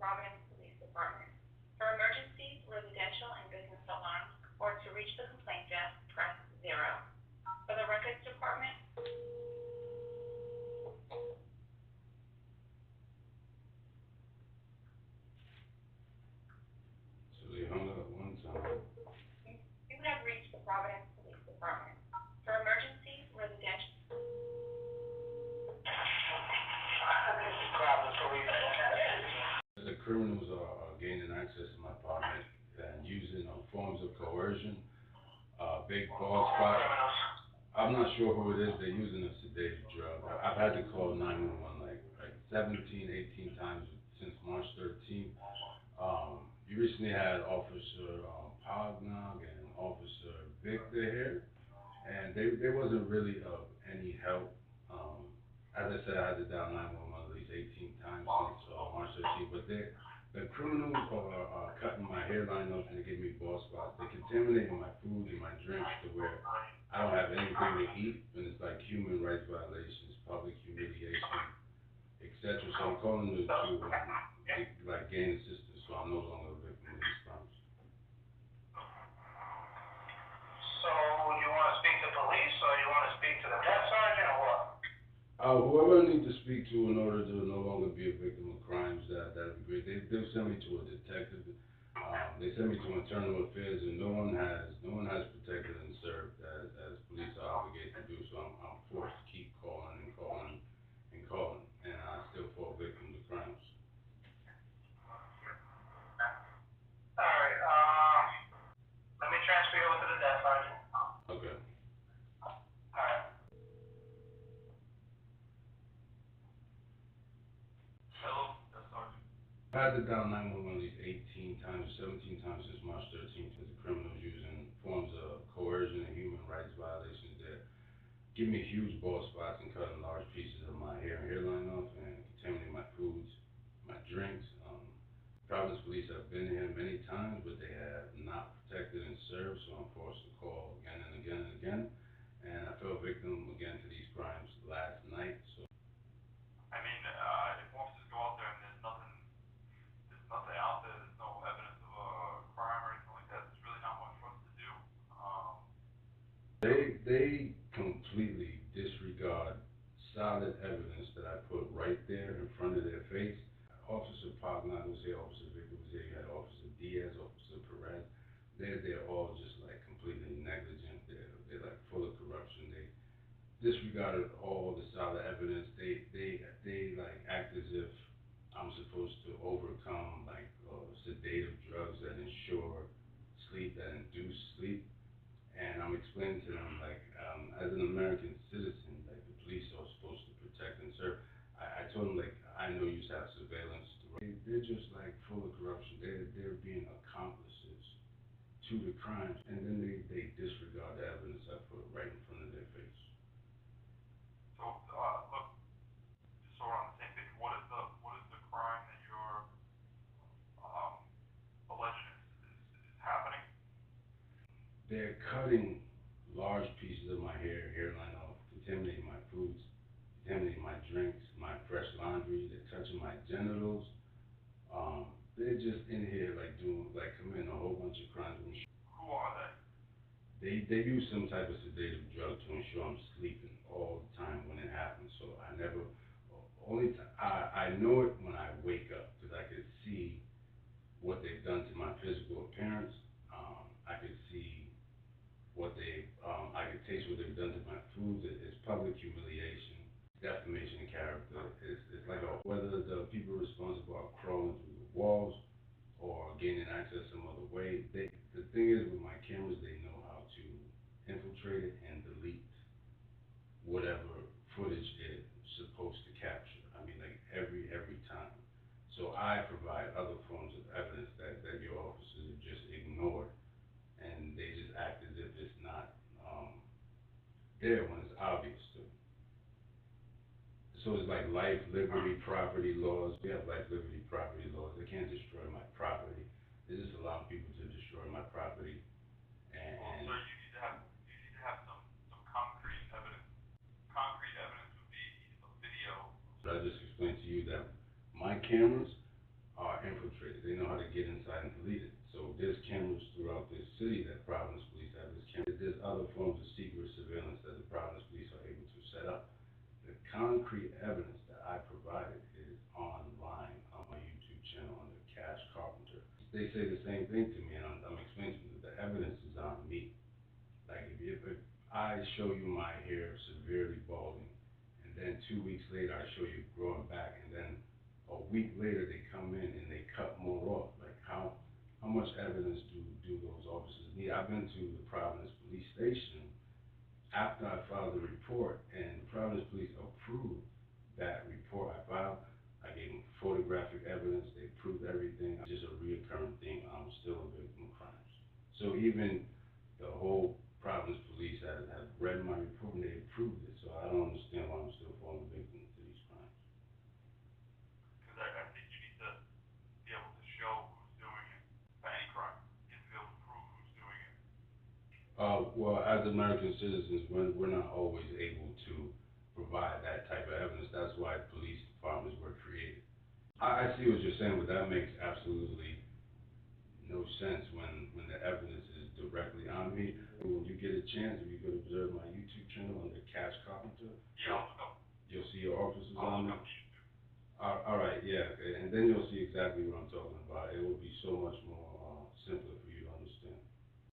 Providence Police Department. For emergencies, residential, and business alarms, or to reach the complaint desk, press 0. For the Records Department, So they hung up one time. you have reached the Providence Police Department. For emergencies, residential, The criminals are gaining access to my apartment and using forms of coercion, big ball spot. I'm not sure who it is. They're using a sedative drug. I've had to call 911 like 17, 18 times since March 13th. You recently had Officer Pognog and Officer Victor here, and they wasn't really of any help. As I said, I had to dial 911 at least 18 times since March 13th, but the criminals are cutting my hairline off and they give me bald spots. They're contaminating my food and my drinks to where I don't have anything to eat, and it's like human rights violations, public humiliation, etc. So I'm calling to like gain assistance, so I'm no longer a victim of these crimes. So, you want to speak to police, or you want to speak to the desk sergeant, or what? Whoever I need to speak to in order to no longer be a victim of crimes, that'd be great. They'll send me to a detective. They send me to internal affairs, and no one has protected and served as police are obligated to do. So I'm forced to keep calling and calling and calling, and I still fall victim to crimes. Alright, let me transfer you over to the desk sergeant. Okay. Alright. Hello, desk sergeant. I had to dial 911 at least 18 times, 17 times since March 13th, because the criminals using forms of coercion and human rights violations that give me huge bald spots and cutting large pieces of my hair and hairline off and contaminating my foods, my drinks. Providence Police have been here many times, but they have not protected and served, so I'm forced to call again and again and again. And I fell victim again to these crimes last night, so. I mean, if officers go out there and there's nothing out there, there's no evidence of a crime or anything like that, there's really not much for us to do. They completely disregard solid evidence that I put right there in front of their face. Officer Pognon was here, Officer Victor was here, you had Officer Diaz, Officer Perez. They're all just like completely negligent. They're like full of corruption. They disregarded all the solid evidence. They like act as if I'm supposed to overcome like sedative drugs that ensure sleep, that induce sleep. And I'm explaining to them like as an American citizen, like the police are supposed to protect and serve. I told them like I know you have surveillance. They're just like full of corruption. They're being accomplices to the crimes, and then they disregard the evidence I put right in front of their face. So, look, just so we're on the same page, what is the crime that you're alleging is happening? They're cutting large pieces of my hairline off, contaminating my foods, contaminating my drinks, my fresh laundry. They're touching my genitals. They're just in here like committing a whole bunch of crimes. Who are they? They use some type of sedative drug to ensure I'm sleeping all the time when it happens. So I know it when I wake up because I could see what they've done to my physical appearance. I could see I could taste what they've done to my food. It's public humiliation, defamation of character. It's like whether the people responsible are crawling through the walls or gaining access some other way. The thing is with my cameras, they know how to infiltrate it and delete whatever footage it's supposed to capture. I mean, like every time. So I provide other forms of evidence that your officers have just ignored, and they just act as if it's not there when it's obvious to them. So it's like life, liberty, property laws. We have life, liberty, property laws. They can't destroy my property. They just allow people to destroy my property. And Well, sir, you need to have some concrete evidence. Concrete evidence would be a video. I just explained to you that my cameras are infiltrated because they know how to get inside and delete it. So there's cameras throughout this city that Providence Police have. There's other forms of secret surveillance that the Providence Police are able to set up. The concrete evidence that I provided is online on my YouTube channel under Cash Carpenter. They say the same thing to me, and I'm explaining to them that the evidence is on me. Like if I show you my hair severely balding, and then 2 weeks later I show you growing back, and then a week later they come in and they cut more off. Like how much evidence do those officers need? I've been to the Providence Police Station after I filed the report, and the Providence Police approved that report I filed. I gave them photographic evidence, they proved everything. It's just a reoccurring thing. I'm still a victim of crimes. So even the whole Providence Police have read my report and they approved it. So I don't understand why I'm still falling victim to these crimes. Because I think you need to be able to show who's doing it. For any crime, you have to be able to prove who's doing it. Well, as American citizens, we're not always able to provide that type of evidence. That's why police departments were created. I see what you're saying, but that makes absolutely no sense when the evidence is directly on me. When you get a chance, if you could observe my YouTube channel under Cash Carpenter, Yeah, I'll look up. you'll see your officers I'll on look there. up YouTube. All right, yeah, and then you'll see exactly what I'm talking about. It will be so much more simpler for you.